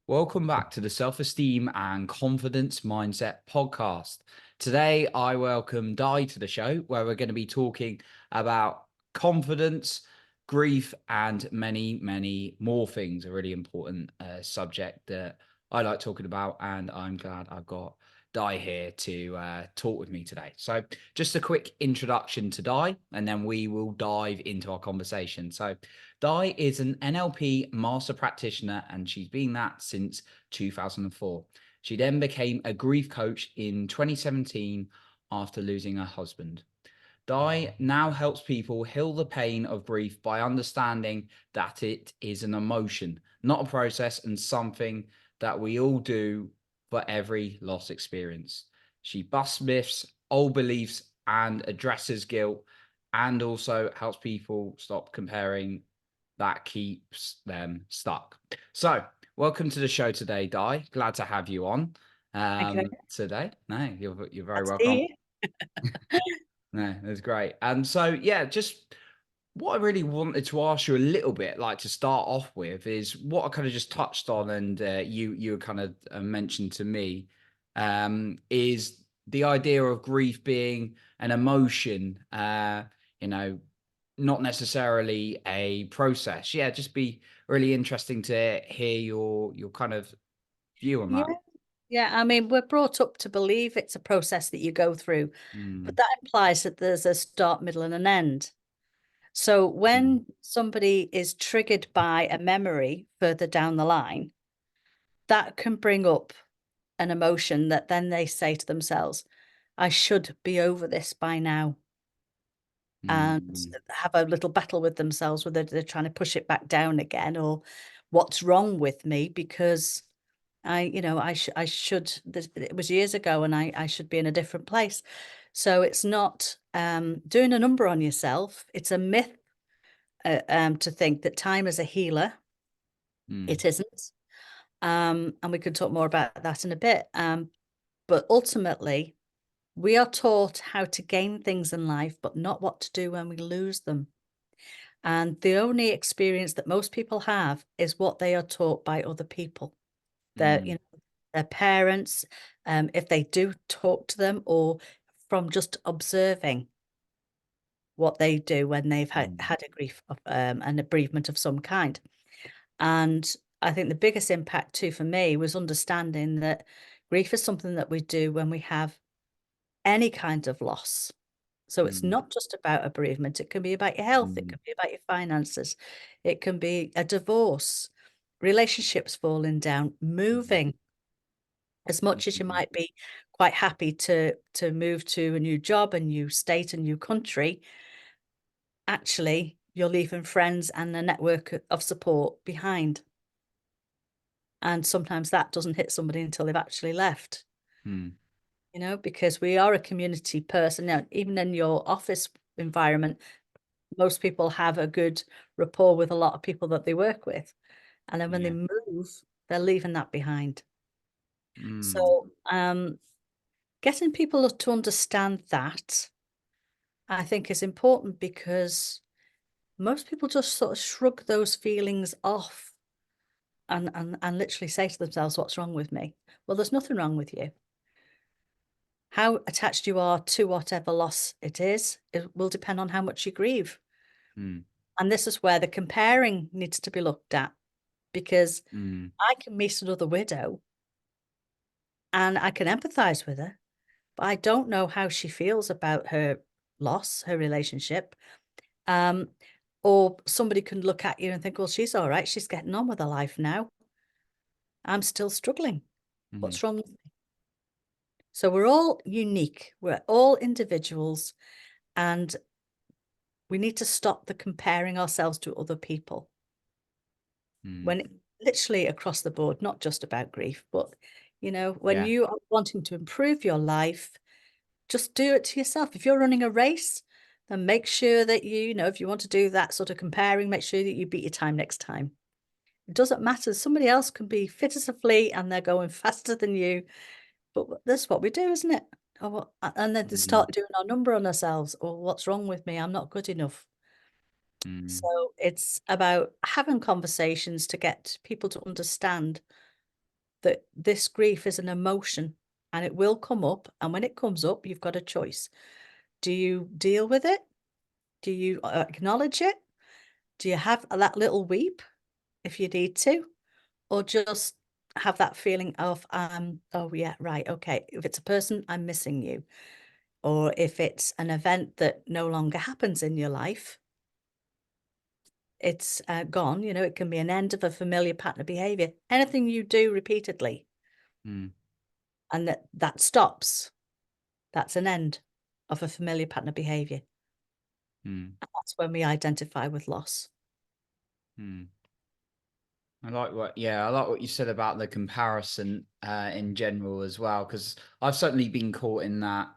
Welcome back to the Self Esteem and Confidence Mindset podcast. Today, I welcome Di to the show where we're going to be talking about confidence, grief, and many, many more things. A really important subject that I like talking about, and I'm glad I've got Di here to talk with me today. So, just a quick introduction to Di, and then we will dive into our conversation. So, Di is an NLP master practitioner, and she's been that since 2004. She then became a grief coach in 2017 after losing her husband. Di now helps people heal the pain of grief by understanding that it is an emotion, not a process, and something that we all do for every loss experience. She busts myths, old beliefs, and addresses guilt, and also helps people stop comparing that keeps them stuck. So, welcome to the show today, Di. Glad to have you on Thank you. today. No, you're very Glad to be welcome. here. No, that's great. So yeah, just what I really wanted to ask you a little bit, like to start off with, is what I kind of just touched on, and you kind of mentioned to me, is the idea of grief being an emotion. You know, not necessarily a process. Yeah, just be really interesting to hear your kind of view on Yeah, that. yeah. I mean, we're brought up to believe it's a process that you go through, but Mm, that implies that there's a start, middle, and an end. So mm, when somebody is triggered by a memory further down the line, that can bring up an emotion that then they say to themselves, I should be over this by now, and mm, have a little battle with themselves, whether they're trying to push it back down again or what's wrong with me because I should. It was years ago, and I should be in a different place. So it's not doing a number on yourself. It's a myth to think that time is a healer. mm, It isn't, and we can talk more about that in a bit. But ultimately, we are taught how to gain things in life, but not what to do when we lose them. And the only experience that most people have is what they are taught by other people. mm, Their parents, if they do talk to them, or from just observing what they do when they've mm, had a grief of, an bereavement of some kind. And I think the biggest impact too for me was understanding that grief is something that we do when we have any kind of loss. So it's mm, not just about a bereavement. It can be about your health. It mm. can be about your finances. It can be a divorce, relationships falling down, Mhm, moving. As much as you mhm, might be quite happy to move to a new job, a new state, a new country, actually, you're leaving friends and a network of support behind. And sometimes that doesn't hit somebody until they've actually left, mm, because we are a community person. Now, even in your office environment, most people have a good rapport with a lot of people that they work with. And then when they yeah, move, they're leaving that behind. mm, So, getting people to understand that, I think, is important because most people just sort of shrug those feelings off and literally say to themselves, "What's wrong with me?" Well, there's nothing wrong with you. How attached you are to whatever loss it is, it will depend on how much you grieve. mm, And this is where the comparing needs to be looked at, because mm, I can meet another widow and I can empathize with her, but I don't know how she feels about her loss, her relationship. Um, or somebody can look at you and think, well, she's all right. She's getting on with her life now. I'm still struggling. mhm, What's wrong with me? So we're all unique. We're all individuals, and we need to stop the comparing ourselves to other people mm, when literally across the board, not just about grief, but when yeah, you are wanting to improve your life, just do it to yourself. If you're running a race, then make sure that if you want to do that sort of comparing, make sure that you beat your time next time. It doesn't matter. Somebody else can be fit as a flea and they're going faster than you, but that's what we do, isn't it? And then to mm, start doing our number on ourselves. Or what's wrong with me? I'm not good enough. mm, So it's about having conversations to get people to understand. that this grief is an emotion and it will come up. And when it comes up, you've got a choice. Do you deal with it? Do you acknowledge it? Do you have that little weep if you need to? Or just have that feeling of, oh yeah, right, okay. If it's a person, I'm missing you. Or if it's an event that no longer happens in your life, it's gone. You know, it can be an end of a familiar pattern of behavior. Anything you do repeatedly Mm. and that stops, that's an end of a familiar pattern of behavior. Mm. And that's when we identify with loss. Mm. I like what you said about the comparison in general as well, because I've certainly been caught in that,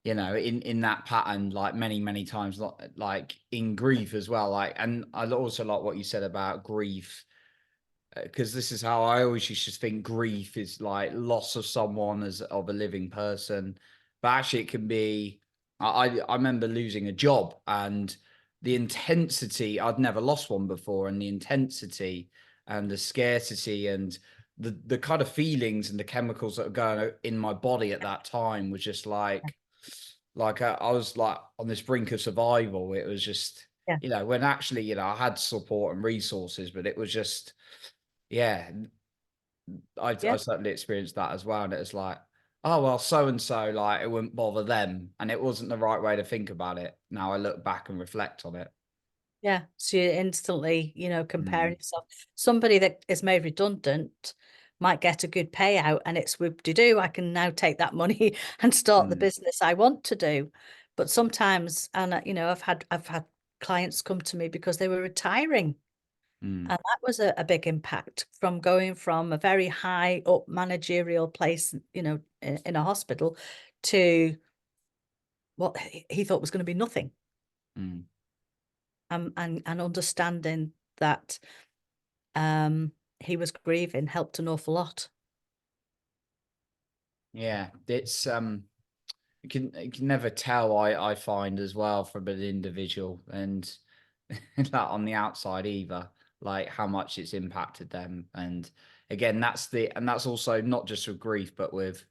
in that pattern like many times, like in grief as well. Like, and I also like what you said about grief, because this is how I always used to think grief is like loss of someone as of a living person, but actually it can be. I remember losing a job, and the intensity, I'd never lost one before, and the intensity and the scarcity and the kind of feelings and the chemicals that were going in my body at that time was just like I was like on this brink of survival. It was just, Yeah. when actually, I had support and resources, but it was just, yeah, I Yeah. certainly experienced that as well. And it was like, oh, well, so and so, like, it wouldn't bother them. And it wasn't the right way to think about it. Now I look back and reflect on it. Yeah. So you're instantly, comparing Mm, yourself. Somebody that is made redundant might get a good payout and it's whoop-de-doo. I can now take that money and start the mm, business I want to do. But sometimes, and I've had clients come to me because they were retiring. mm, And that was a big impact from going from a very high up managerial place, in a hospital to what he thought was going to be nothing. mm. And understanding that he was grieving helped an awful lot. Yeah, it's you can never tell. I find as well from an individual and like on the outside either, like how much it's impacted them. And again, that's also not just with grief, but with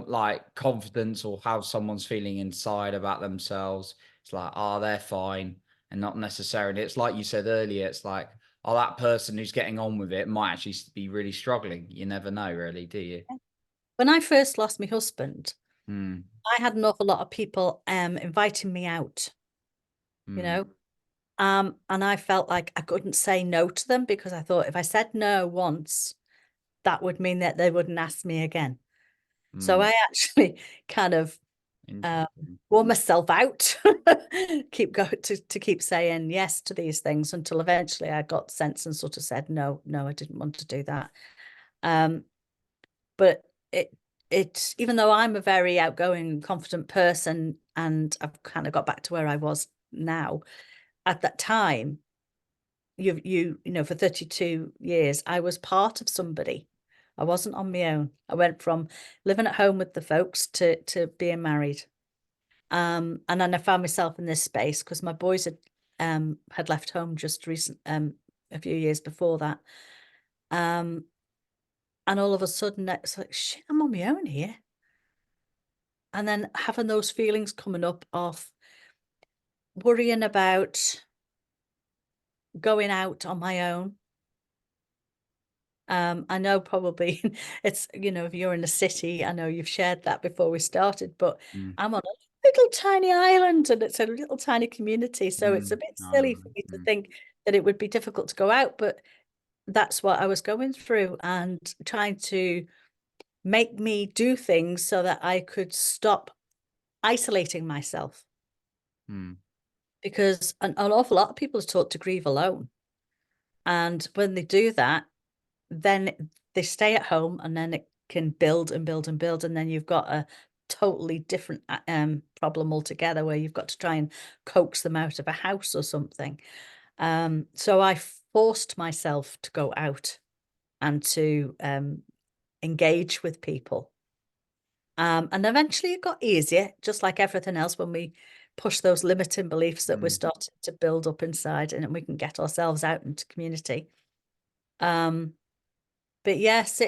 like confidence or how someone's feeling inside about themselves. It's like, oh, they're fine, and not necessarily. It's like you said earlier. It's like, oh, that person who's getting on with it might actually be really struggling. You never know, really, do you? When I first lost my husband, Mm, I had an awful lot of people inviting me out, you mm, know, and I felt like I couldn't say no to them because I thought if I said no once, that would mean that they wouldn't ask me again. So mm. I actually kind of Interesting. wore myself out, keep going to keep saying yes to these things until eventually I got sense and sort of said no, I didn't want to do that. But it even though I'm a very outgoing, confident person, and I've kind of got back to where I was now, at that time, for 32 years, I was part of somebody. I wasn't on my own. I went from living at home with the folks to being married. And then I found myself in this space because my boys had left home just a few years before that. And all of a sudden it's like, shit, I'm on my own here. And then having those feelings coming up of worrying about going out on my own. I know probably it's, if you're in a city, I know you've shared that before we started, but Mm, I'm on a little tiny island and it's a little tiny community. So it's a mm. bit I silly know. for me to Mm, think that it would be difficult to go out, but that's what I was going through and trying to make me do things so that I could stop isolating myself. mm, Because an awful lot of people are taught to grieve alone. And when they do that, then they stay at home and then it can build and build and build. And then you've got a totally different problem altogether where you've got to try and coax them out of a house or something. So I forced myself to go out and to engage with people. And eventually it got easier, just like everything else, when we push those limiting beliefs that we're mm, starting to build up inside and we can get ourselves out into community. But yes,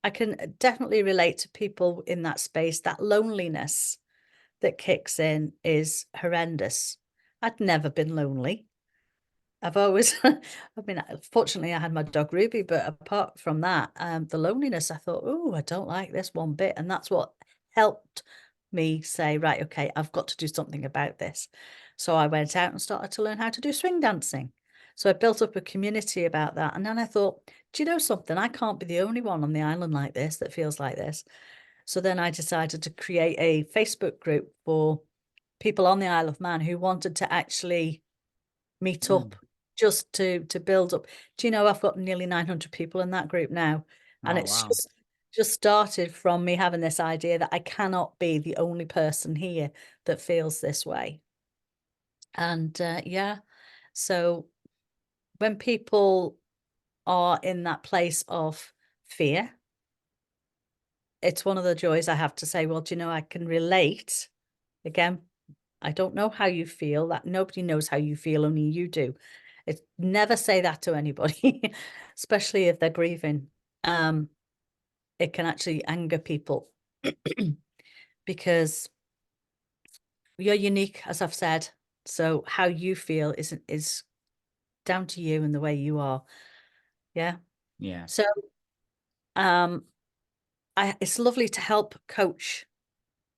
I can definitely relate to people in that space. That loneliness that kicks in is horrendous. I'd never been lonely. I've always, I mean, fortunately, I had my dog Ruby, but apart from that, the loneliness, I thought, oh, I don't like this one bit. And that's what helped me say, right, okay, I've got to do something about this. So I went out and started to learn how to do swing dancing. So I built up a community about that. And then I thought, do you know something? I can't be the only one on the island like this that feels like this. So then I decided to create a Facebook group for people on the Isle of Man who wanted to actually meet up, just to build up. Do you know, I've got nearly 900 people in that group now, and Oh, it's wow. just started from me having this idea that I cannot be the only person here that feels this way. And yeah, so when people are in that place of fear, it's one of the joys I have to say, well, do you know, I can relate. Again, I don't know how you feel. That nobody knows how you feel, only you do. It's never say that to anybody, especially if they're grieving. It can actually anger people because you're unique, as I've said. So how you feel is down to you and the way you are. Yeah. Yeah. So um it's lovely to help coach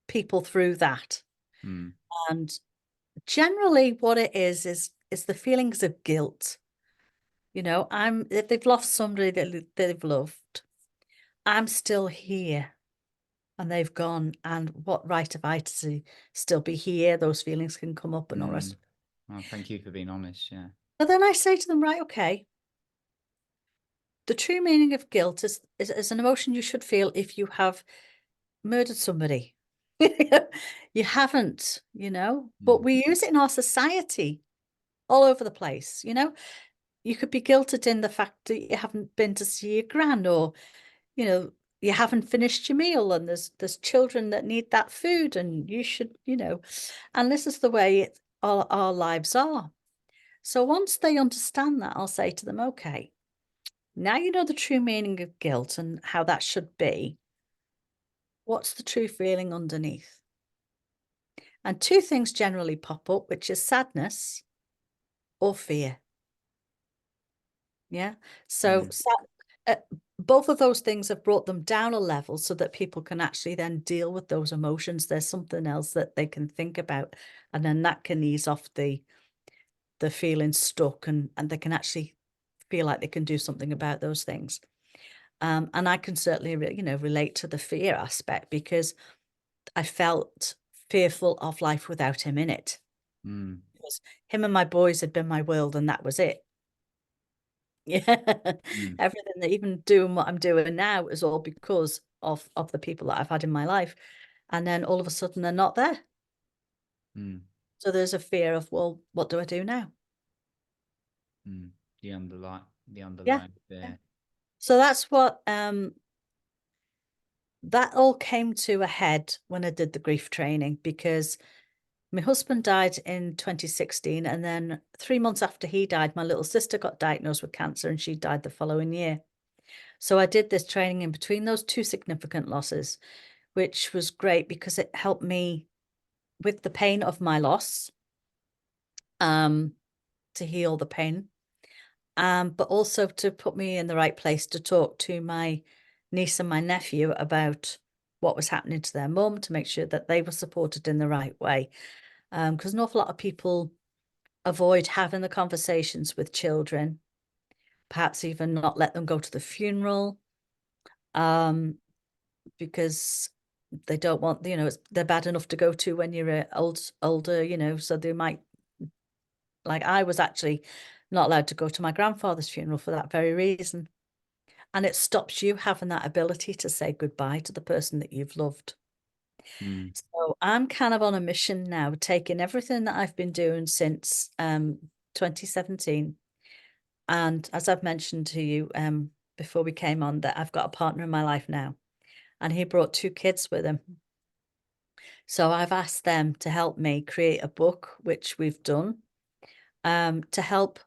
people through that. Mm. And generally what it is the feelings of guilt. You know, if they've lost somebody that they've loved, I'm still here and they've gone. And what right have I to still be here? Those feelings can come up and all the rest. Well, thank you for being honest. Yeah. But then I say to them, right, okay, the true meaning of guilt is an emotion you should feel if you have murdered somebody. You haven't, you know, but we use it in our society all over the place, you know. You could be guilted in the fact that you haven't been to see your gran, or you know, you haven't finished your meal and there's children that need that food and you should, you know, and this is the way our lives are. So once they understand that, I'll say to them, okay, now you know the true meaning of guilt and how that should be. What's the true feeling underneath? And two things generally pop up, which is sadness or fear. Yeah. So uh, both of those things have brought them down a level so that people can actually then deal with those emotions. There's something else that they can think about, and then that can ease off the feeling stuck, and they can actually feel like they can do something about those things. And I can certainly, you know, relate to the fear aspect because I felt fearful of life without him in it. Mm. Because him and my boys had been my world, and that was it. Yeah. Mm. Everything that even doing what I'm doing now is all because of the people that I've had in my life. And then all of a sudden they're not there. Mm. So there's a fear of, well, what do I do now? Mm. The Yeah. underlying Yeah. fear. So that's what that all came to a head when I did the grief training, because my husband died in 2016, and then 3 months after he died, my little sister got diagnosed with cancer and she died the following year. So I did this training in between those two significant losses, which was great because it helped me with the pain of my loss, to heal the pain, but also to put me in the right place to talk to my niece and my nephew about what was happening to their mum, to make sure that they were supported in the right way. Because an awful lot of people avoid having the conversations with children, perhaps even not let them go to the funeral, because they don't want, you know, they're bad enough to go to when you're older, you know, so they might, like I was actually not allowed to go to my grandfather's funeral for that very reason. And it stops you having that ability to say goodbye to the person that you've loved. Mm. So I'm kind of on a mission now, taking everything that I've been doing since 2017. And as I've mentioned to you before we came on, that I've got a partner in my life now, and he brought two kids with him. So I've asked them to help me create a book, which we've done, to help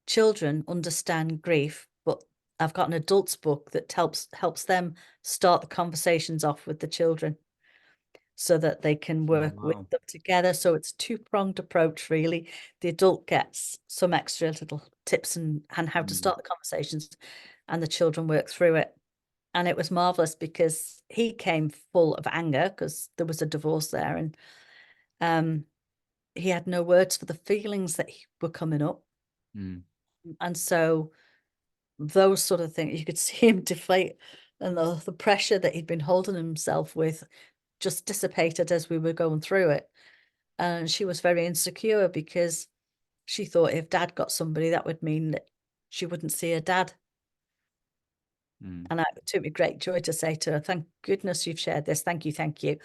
children understand grief, but I've got an adults book that helps them start the conversations off with the children so that they can Oh, work with wow. them together. So it's a two-pronged approach, really. The adult gets some extra little tips and how to Mm, start the conversations, and the children work through it. And it was marvelous because he came full of anger because there was a divorce there, and he had no words for the feelings that were coming up. mm, And so those sort of things, you could see him deflate, and the pressure that he'd been holding himself with just dissipated as we were going through it. And she was very insecure because she thought if dad got somebody, that would mean that she wouldn't see her dad. mm, And it took me great joy to say to her, thank goodness you've shared this. Thank you. Thank you.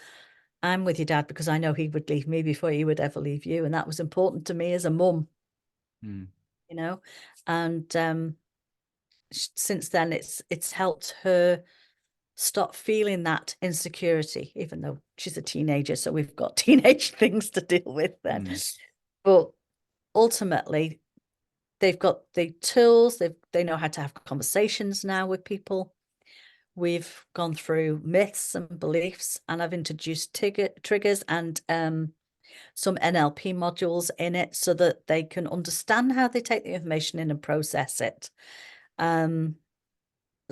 I'm with your dad because I know he would leave me before he would ever leave you. And that was important to me as a mum, mm, you know. And since then it's helped her stop feeling that insecurity, even though she's a teenager, so we've got teenage things to deal with then. mm, But ultimately, they've got the tools, they know how to have conversations now with people. We've gone through myths and beliefs, and I've introduced triggers and some NLP modules in it so that they can understand how they take the information in and process it.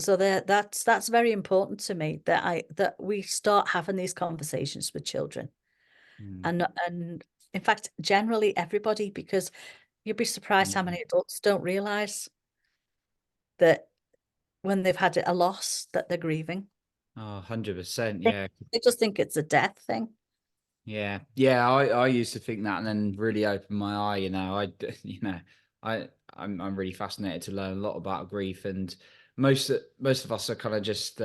So that's very important to me, that we start having these conversations with children, mm, and in fact, generally everybody, because you'd be surprised how mm. many adults don't realize that when they've had a loss that they're grieving. Oh, 100%. They Yeah. they just think it's a death thing. Yeah. Yeah. I used to think that and then really opened my eye, you know, I'm really fascinated to learn a lot about grief, and most of us are kind of just,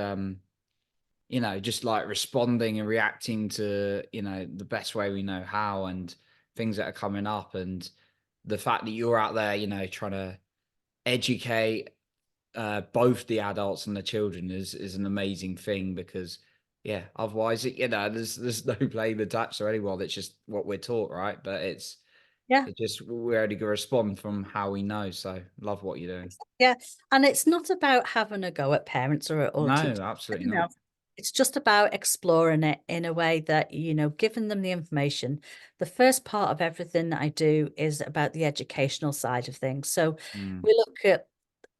just like responding and reacting to, the best way we know how, and things that are coming up. And the fact that you're out there, trying to educate both the adults and the children is an amazing thing, because yeah, otherwise there's no blame attached to anyone. It's just what we're taught, right? But Yeah. we're only gonna respond from how we know. So love what you're doing. Yeah, and it's not about having a go at parents or No, teachers, absolutely anyone not. else. It's just about exploring it in a way that, giving them the information. The first part of everything that I do is about the educational side of things. So Mm, we look at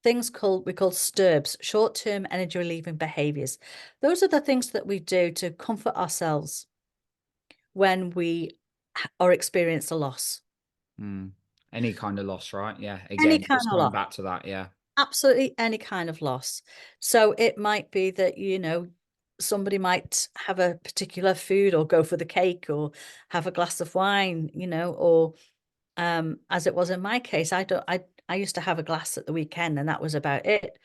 things we call STIRBs, short-term energy relieving behaviors. Those are the things that we do to comfort ourselves when we or experience a loss. mm. Any kind of loss, right? Yeah. Any Again, kind just of coming loss. back to that. Yeah. Absolutely any kind of loss. So it might be that, somebody might have a particular food or go for the cake or have a glass of wine, or as it was in my case, I used to have a glass at the weekend and that was about it.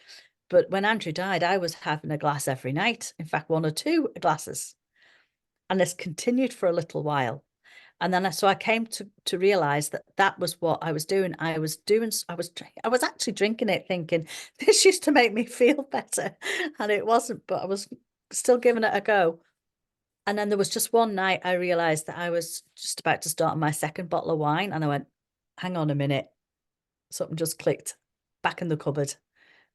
But when Andrew died, I was having a glass every night. In fact, one or two glasses. And this continued for a little while. And then so I came to realize that that was what I was doing. I was actually drinking it thinking this used to make me feel better, and it wasn't, but I was still giving it a go. And then there was just one night I realized that I was just about to start on my second bottle of wine, and I went, hang on a minute, something just clicked back in the cupboard.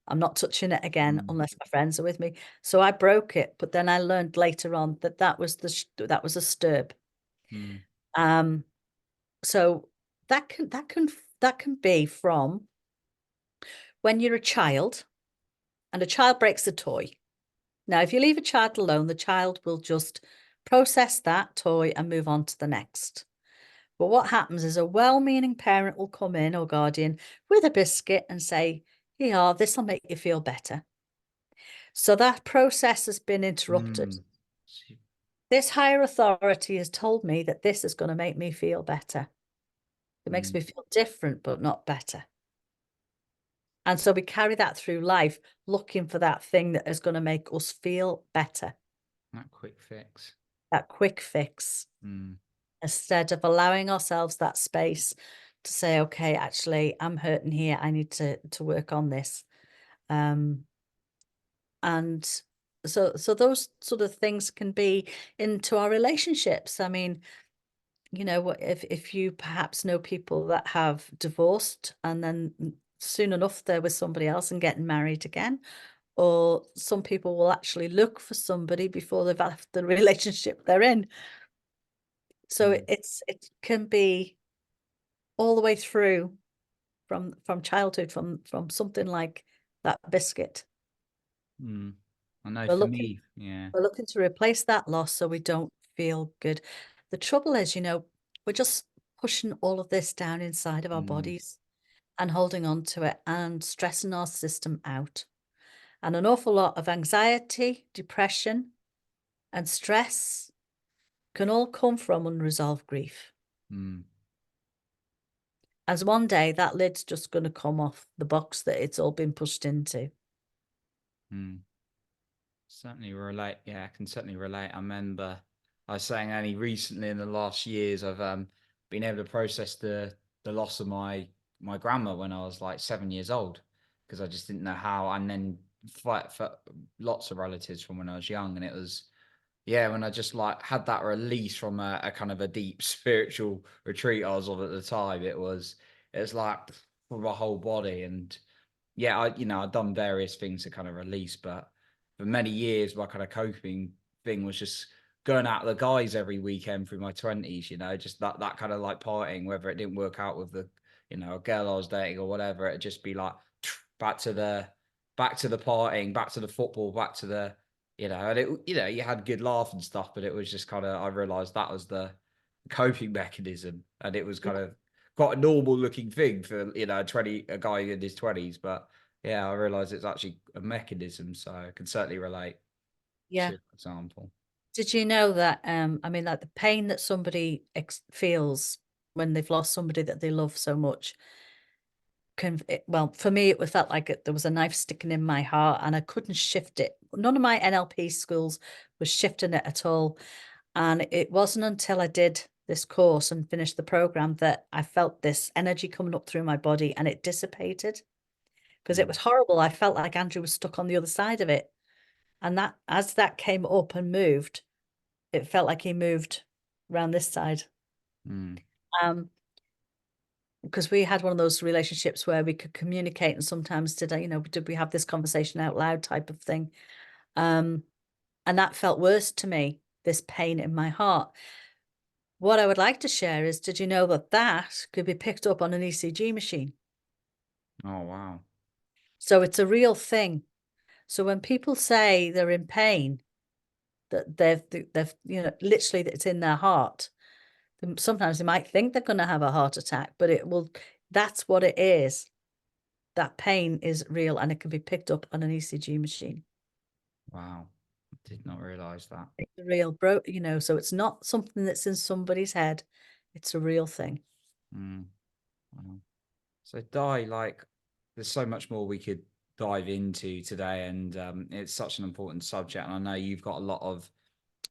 I'm not touching it again Mm, unless my friends are with me. So I broke it, but then I learned later on that that was that was a stirb. mm, Um, So that can be from when you're a child and a child breaks a toy. Now, if you leave a child alone, the child will just process that toy and move on to the next. But what happens is a well-meaning parent will come in, or guardian, with a biscuit and say, here, this will make you feel better. So that process has been interrupted. mm. This higher authority has told me that this is going to make me feel better. It makes Mm. me feel different, but not better. And so we carry that through life, looking for that thing that is going to make us feel better, That quick fix. that quick fix, Mm, instead of allowing ourselves that space to say, okay, actually, I'm hurting here. I need to work on this. Um, and so those sort of things can be into our relationships. I mean, if you perhaps know people that have divorced and then soon enough they're with somebody else and getting married again, or some people will actually look for somebody before they've left the relationship they're in. So Mm, it can be all the way through from childhood, from something like that biscuit. mm. I know We're for looking me, yeah. we're looking to replace that loss so we don't feel good. The trouble is, we're just pushing all of this down inside of our Mm, bodies and holding on to it and stressing our system out. And an awful lot of anxiety, depression, and stress can all come from unresolved grief. mm, As one day that lid's just going to come off the box that it's all been pushed into. mm. Certainly relate. Yeah, I can certainly relate. I remember I was saying only recently in the last years I've been able to process the loss of my grandma when I was like 7 years old, because I just didn't know how. And then fight for lots of relatives from when I was young, and it was, yeah, when I just like had that release from a kind of a deep spiritual retreat I was on at the time. It was like for my whole body. And yeah, I've done various things to kind of release, but for many years, my kind of coping thing was just going out with the guys every weekend through my 20s, just that kind of like partying, whether it didn't work out with a girl I was dating or whatever. It'd just be like back to the partying, back to the football, back to the, and you had good laugh and stuff, but it was just kind of, I realized that was the coping mechanism, and it was kind of quite a normal looking thing for, a guy in his 20s. But yeah, I realize it's actually a mechanism, so I can certainly relate to Yeah. your example. Did you know that, I mean, like the pain that somebody feels when they've lost somebody that they love so much well, for me, it felt like there was a knife sticking in my heart and I couldn't shift it. None of my NLP schools was shifting it at all. And it wasn't until I did this course and finished the program that I felt this energy coming up through my body and it dissipated because it Mm, was horrible. I felt like Andrew was stuck on the other side of it. And that, as that came up and moved, it felt like he moved around this side. mm, Um, because we had one of those relationships where we could communicate and sometimes did we have this conversation out loud type of thing. And that felt worse to me, this pain in my heart. What I would like to share is, did you know that that could be picked up on an ECG machine? oh wow. So it's a real thing. So when people say they're in pain, that they've literally that it's in their heart. Sometimes they might think they're going to have a heart attack, but that's what it is. That pain is real and it can be picked up on an ECG machine. Wow, did not realize that. It's a real so it's not something that's in somebody's head. It's a real thing. Mm, wow. So Di, like, there's so much more we could dive into today, and it's such an important subject, and I know you've got a lot of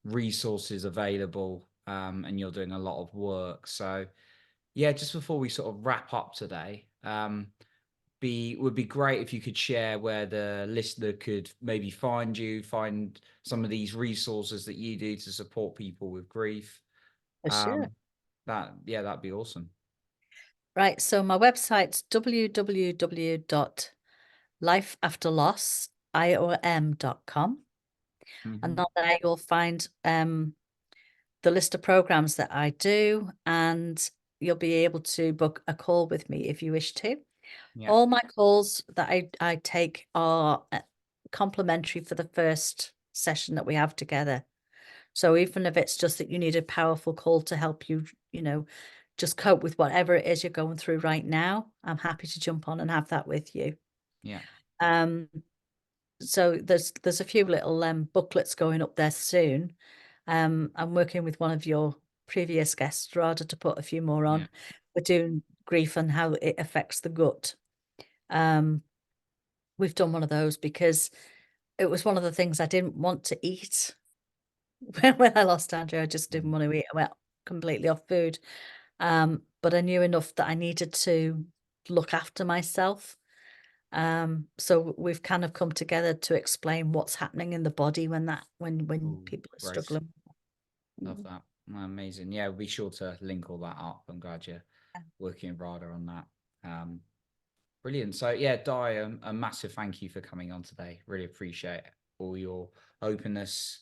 resources available, and you're doing a lot of work. So yeah, just before we sort of wrap up today, would be great if you could share where the listener could maybe find you, find some of these resources that you do to support people with grief. For sure. Um, that'd be awesome. Right. So my website's www.lifeafterlossiom.com. And Hmm. on there you'll find the list of programs that I do, and you'll be able to book a call with me if you wish to. Yeah, All my calls that I take are complimentary for the first session that we have together. So even if it's just that you need a powerful call to help you, just cope with whatever it is you're going through right now, I'm happy to jump on and have that with you. yeah, Um, so there's a few little booklets going up there soon. I'm working with one of your previous guests, Rada, to put a few more yeah. on. We're doing grief and how it affects the gut. Um, we've done one of those because it was one of the things I didn't want to eat when I lost Andrew. I just didn't Mm, want to eat. I went completely off food. But I knew enough that I needed to look after myself. So we've kind of come together to explain what's happening in the body when cool. people are Great. struggling. Love Mhm. that. Amazing. Yeah, we'll be sure to link all that up. I'm glad you're working with RADA on that. Um, Brilliant. So yeah, Di, a massive thank you for coming on today. Really appreciate all your openness,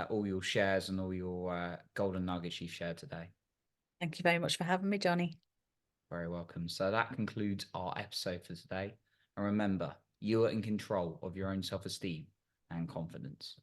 all your shares, and all your golden nuggets you've shared today. Thank you very much for having me, Johnny. Very welcome. So that concludes our episode for today. And remember, you are in control of your own self-esteem and confidence.